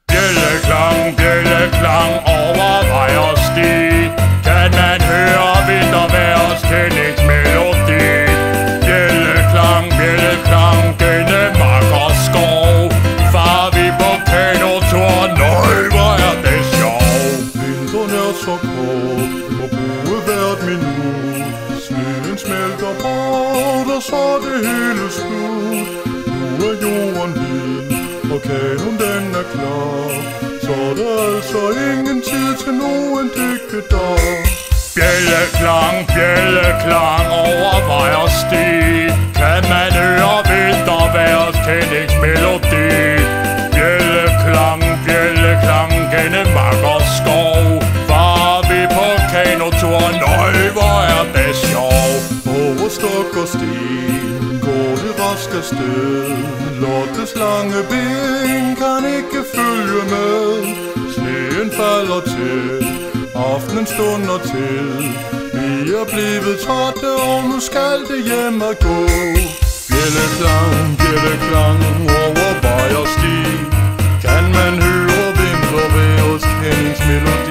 Bjælleklang, bjælleklang over vej og sti. Kan man høre vintervejrs kendingsmelodi. Bjælleklang, bjælleklang gennem mark og skov. Far vi på kanotur, nøj hvor er det sjov. Vinteren er så kort, må bruge hvert minut. Sneen smelter bort, og så er det hele slut. Nu er jorden hvid, og kanon den er klar. Så er der altså ingen tid til nogen dykkedag. Bjælleklang, bjælleklang over vej og sti. Kan man høre vintervejrs kendingsmelodi. Bjælleklang, bjælleklang gennem mark og skov. Far vi på kanotur, nøj hvor er det sjov. Over stok og sten går det rask afsted. Lottes lange ben kan ikke følge med. Sneen falder til, aftenen stunder til. Vi er blevet trætte, og nu skal det hjem at gå. Bjælleklang, bjælleklang over vej og sti. Kan man høre vintervejrs kendingsmelodi.